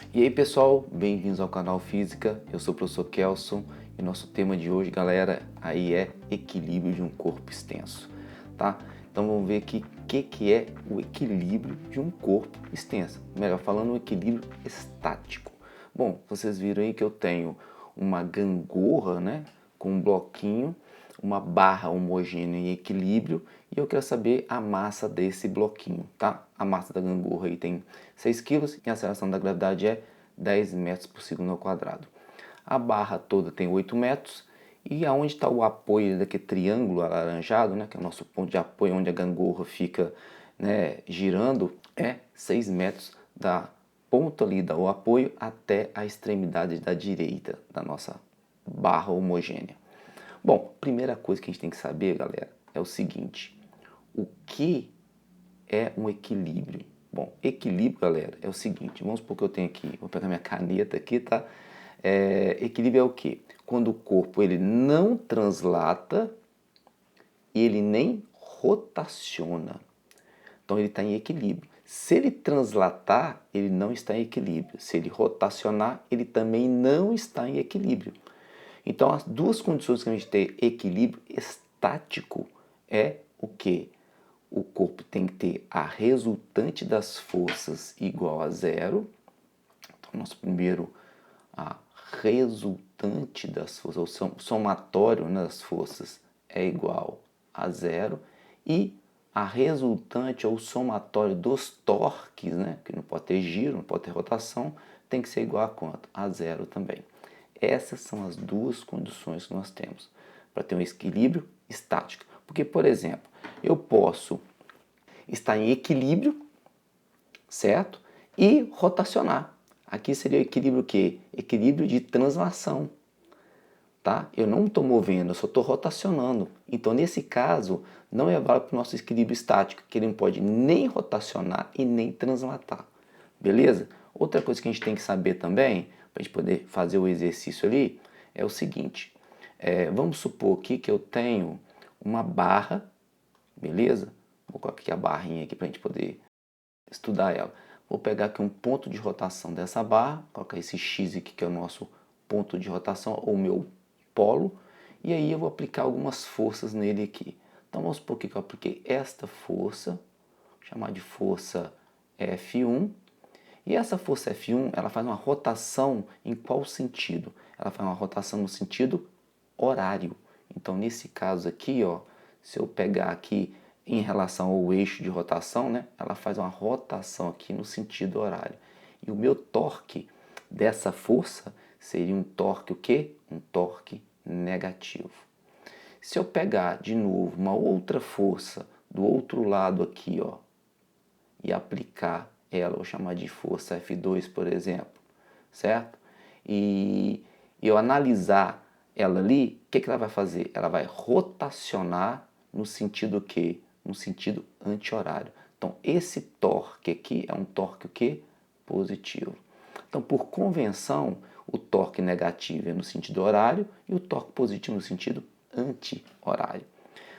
E aí pessoal, bem-vindos ao canal Física, eu sou o professor Kelson e nosso tema de hoje, galera, aí é equilíbrio de um corpo extenso, tá? Então vamos ver aqui o que é o equilíbrio de um corpo extenso, melhor falando, o equilíbrio estático. Bom, vocês viram aí que eu tenho uma gangorra, né, com um bloquinho, uma barra homogênea em equilíbrio e eu quero saber a massa desse bloquinho, tá? A massa da gangorra aí tem 6 kg e a aceleração da gravidade é 10 metros por segundo ao quadrado. A barra toda tem 8 metros e aonde está o apoio daquele triângulo alaranjado, né, que é o nosso ponto de apoio onde a gangorra fica, né, girando, é 6 metros da ponta ali do apoio até a extremidade da direita da nossa barra homogênea. Bom, primeira coisa que a gente tem que saber, galera, é o seguinte: o que é um equilíbrio? Bom, equilíbrio, galera, é o seguinte, vamos supor que eu tenho aqui, vou pegar minha caneta aqui, tá? Equilíbrio é o quê? Quando o corpo ele não translata e ele nem rotaciona. Então ele está em equilíbrio. Se ele translatar, ele não está em equilíbrio. Se ele rotacionar, ele também não está em equilíbrio. Então as duas condições que a gente tem equilíbrio estático é o que? O corpo tem que ter a resultante das forças igual a zero. Então, nosso primeiro, a resultante das forças, o somatório das forças é igual a zero. E a resultante ou somatório dos torques, né, que não pode ter giro, não pode ter rotação, tem que ser igual a quanto? A zero também. Essas são as duas condições que nós temos para ter um equilíbrio estático. Porque, por exemplo, eu posso estar em equilíbrio, certo? E rotacionar. Aqui seria o equilíbrio o quê? Equilíbrio de translação, tá? Eu não estou movendo, eu só estou rotacionando. Então, nesse caso, não é válido para o nosso equilíbrio estático, que ele não pode nem rotacionar e nem translatar, beleza? Outra coisa que a gente tem que saber também, para a gente poder fazer o exercício ali, é o seguinte. Vamos supor aqui que eu tenho uma barra, beleza? Vou colocar aqui a barrinha aqui para a gente poder estudar ela. Vou pegar aqui um ponto de rotação dessa barra, colocar esse X aqui que é o nosso ponto de rotação, ou meu polo, e aí eu vou aplicar algumas forças nele aqui. Então vamos supor que eu apliquei esta força, vou chamar de força F1, e essa força F1 ela faz uma rotação em qual sentido? Ela faz uma rotação no sentido horário. Então nesse caso aqui, ó, se eu pegar aqui em relação ao eixo de rotação, né, ela faz uma rotação aqui no sentido horário. E o meu torque dessa força seria um torque o quê? Um torque negativo. Se eu pegar de novo uma outra força do outro lado aqui, ó, e aplicar ela, vou chamar de força F2, por exemplo, certo? E eu analisar ela ali, o que ela vai fazer? Ela vai rotacionar no sentido que? No sentido anti-horário. Então, esse torque aqui é um torque o quê? Positivo. Então, por convenção, o torque negativo é no sentido horário e o torque positivo no sentido anti-horário.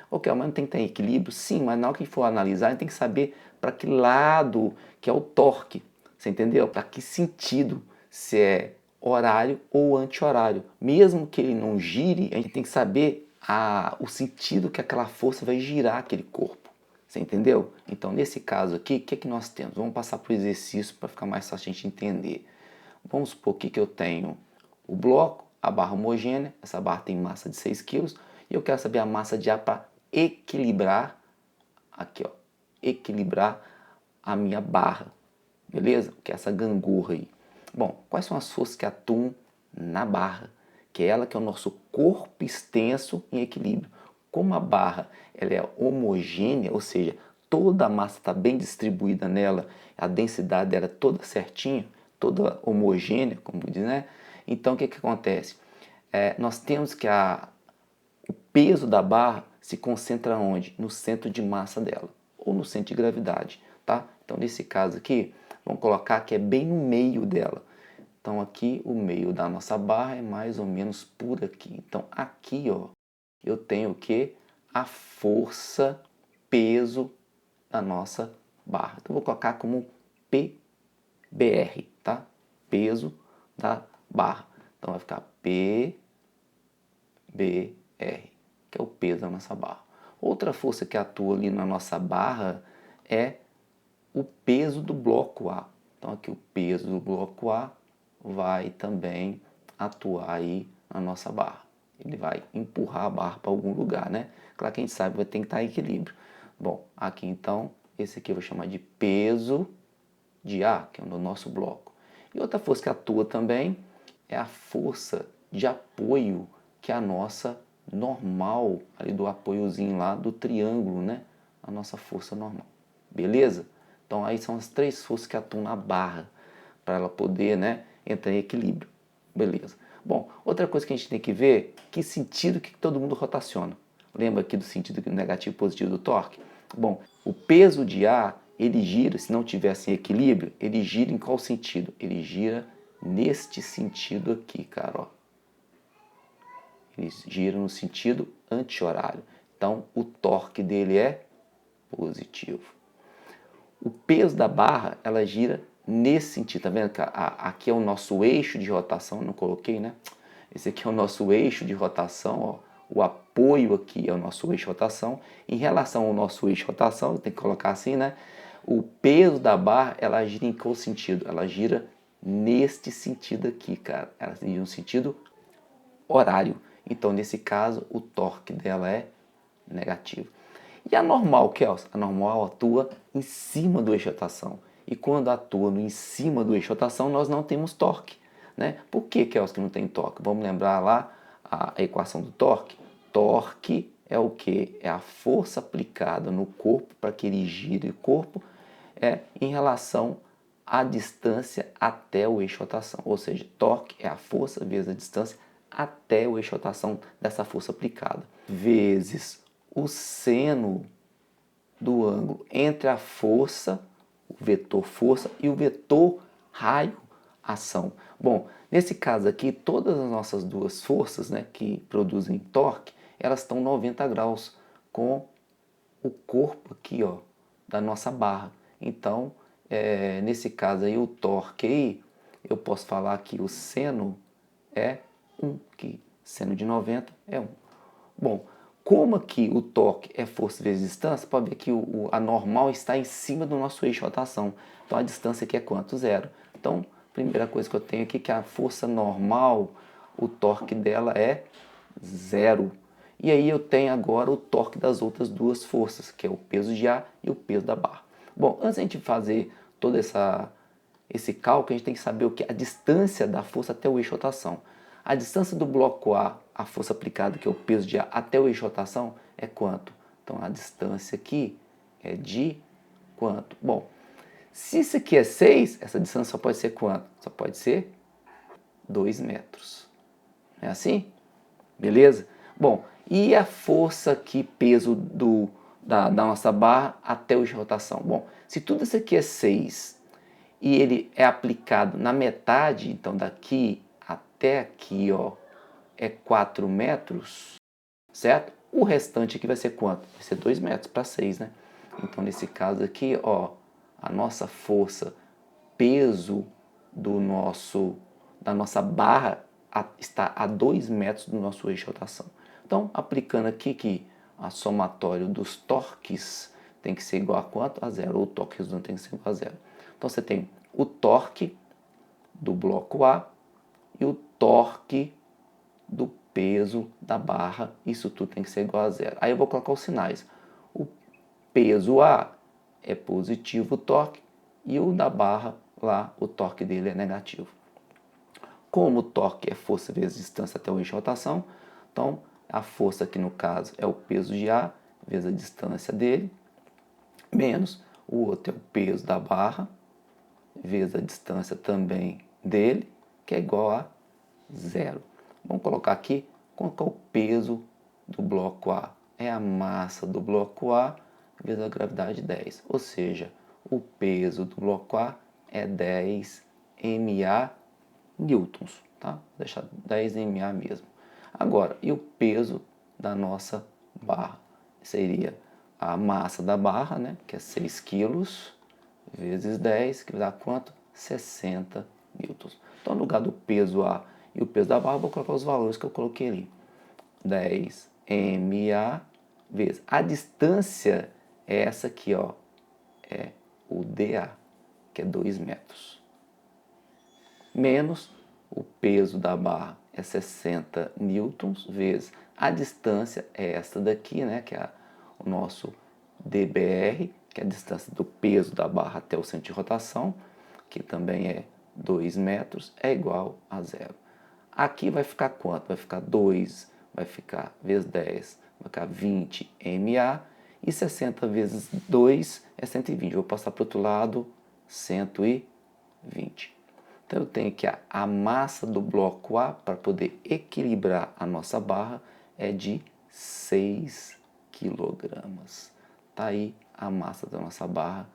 Ok, mas não tem que ter equilíbrio? Sim, mas na hora que for analisar, a gente tem que saber para que lado que é o torque. Você entendeu? Para que sentido? Se é horário ou anti-horário. Mesmo que ele não gire, a gente tem que saber o sentido que aquela força vai girar aquele corpo. Você entendeu? Então, nesse caso aqui, o que nós temos? Vamos passar para o exercício para ficar mais fácil a gente entender. Vamos supor que eu tenho o bloco, a barra homogênea, essa barra tem massa de 6 kg, e eu quero saber a massa de ar para equilibrar, aqui ó, equilibrar a minha barra, beleza? Que é essa gangorra aí. Bom, quais são as forças que atuam na barra? Que é ela que é o nosso corpo extenso em equilíbrio. Como a barra ela é homogênea, ou seja, toda a massa está bem distribuída nela, a densidade dela é toda certinha, toda homogênea, como diz, né? Então o que acontece? Nós temos que o peso da barra se concentra onde? No centro de massa dela, ou no centro de gravidade, tá? Então nesse caso aqui, vamos colocar que é bem no meio dela. Então aqui o meio da nossa barra é mais ou menos por aqui. Então aqui, ó, eu tenho o que? A força, peso da nossa barra. Então vou colocar como PBR, tá? peso da barra. Então vai ficar PBR, que é o peso da nossa barra. Outra força que atua ali na nossa barra é o peso do bloco A. Então aqui o peso do bloco A vai também atuar aí na nossa barra. Ele vai empurrar a barra para algum lugar, né? Claro que a gente sabe que vai ter que estar em equilíbrio. Bom, aqui então, esse aqui eu vou chamar de peso de A, que é o nosso bloco. E outra força que atua também é a força de apoio, que é a nossa normal, ali do apoiozinho lá do triângulo, né? A nossa força normal. Beleza? Então aí são as três forças que atuam na barra, para ela poder, né, entrar em equilíbrio. Beleza. Bom, outra coisa que a gente tem que ver, que sentido que todo mundo rotaciona. Lembra aqui do sentido negativo e positivo do torque? Bom, o peso de A, ele gira, se não tivesse em equilíbrio, ele gira em qual sentido? Ele gira neste sentido aqui, cara, ó. Ele gira no sentido anti-horário. Então, o torque dele é positivo. O peso da barra, ela gira nesse sentido, tá vendo? Aqui é o nosso eixo de rotação, não coloquei, né? Esse aqui é o nosso eixo de rotação, ó. O apoio aqui é o nosso eixo de rotação. Em relação ao nosso eixo de rotação, tem que colocar assim, né? O peso da barra, ela gira em qual sentido? Ela gira neste sentido aqui, cara. Ela gira no sentido horário. Então, nesse caso, o torque dela é negativo. E a normal, Kels? A normal atua em cima do eixo de rotação. E quando atua em cima do eixo de rotação, nós não temos torque, né? Por que, Kels, que não tem torque? Vamos lembrar lá a equação do torque? Torque é o que? É a força aplicada no corpo para que ele gire o corpo em relação à distância até o eixo de rotação. Ou seja, torque é a força vezes a distância até o eixo de rotação dessa força aplicada, vezes o seno do ângulo entre a força, o vetor força e o vetor raio ação. Bom, nesse caso aqui, todas as nossas duas forças, né, que produzem torque, elas estão 90 graus com o corpo aqui, ó, da nossa barra. Então, nesse caso aí, o torque aí, eu posso falar que o seno é 1, que seno de 90 é 1. Bom, como aqui o torque é força vezes distância, pode ver que a normal está em cima do nosso eixo de rotação. Então a distância aqui é quanto? Zero. Então, primeira coisa que eu tenho aqui é que a força normal, o torque dela é zero. E aí eu tenho agora o torque das outras duas forças, que é o peso de A e o peso da barra. Bom, antes de a gente fazer todo esse cálculo, a gente tem que saber o que? A distância da força até o eixo de rotação. A distância do bloco a força aplicada, que é o peso de A, até o eixo de rotação, é quanto? Então, a distância aqui é de quanto? Bom, se isso aqui é 6, essa distância só pode ser quanto? Só pode ser 2 metros. Não é assim? Beleza? Bom, e a força aqui, peso da nossa barra até o eixo de rotação? Bom, se tudo isso aqui é 6 e ele é aplicado na metade, então daqui até aqui, ó, é 4 metros, certo? O restante aqui vai ser quanto? Vai ser 2 metros para 6, né? Então, nesse caso aqui, ó, a nossa força, peso da nossa barra está a 2 metros do nosso eixo de rotação. Então, aplicando aqui que a somatório dos torques tem que ser igual a quanto? A zero. Ou o torque resultante tem que ser igual a zero. Então, você tem o torque do bloco A e o torque do peso da barra, isso tudo tem que ser igual a zero. Aí eu vou colocar os sinais. O peso A é positivo o torque e o da barra lá, o torque dele é negativo. Como o torque é força vezes distância até o eixo de rotação, então a força aqui no caso é o peso de A vezes a distância dele, menos o outro é o peso da barra vezes a distância também dele, que é igual a zero. Vamos colocar aqui qual é o peso do bloco A. É a massa do bloco A vezes a gravidade 10. Ou seja, o peso do bloco A é 10 MA newtons. Tá? Vou deixar 10 MA mesmo. Agora, e o peso da nossa barra? Seria a massa da barra, né, que é 6 quilos, vezes 10, que vai dar quanto? 60 newtons. Então, no lugar do peso A e o peso da barra, eu vou colocar os valores que eu coloquei ali. 10 MA vezes. A distância é essa aqui, ó. É o DA, que é 2 metros. Menos o peso da barra é 60 newtons, vezes a distância é essa daqui, né? Que é o nosso DBR, que é a distância do peso da barra até o centro de rotação, que também é 2 metros, é igual a zero. Aqui vai ficar quanto? Vai ficar 2, vai ficar vezes 10, vai ficar 20 MA, e 60 vezes 2 é 120. Eu vou passar para o outro lado, 120. Então eu tenho que a massa do bloco A, para poder equilibrar a nossa barra, é de 6 quilogramas. Tá aí a massa da nossa barra,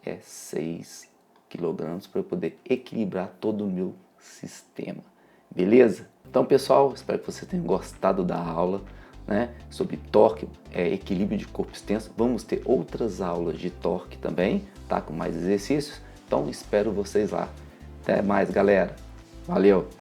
é 6 quilogramas, para eu poder equilibrar todo o meu sistema. Beleza? Então, pessoal, espero que vocês tenham gostado da aula, né, sobre torque, equilíbrio de corpo extenso. Vamos ter outras aulas de torque também, tá, com mais exercícios. Então, espero vocês lá. Até mais, galera. Valeu!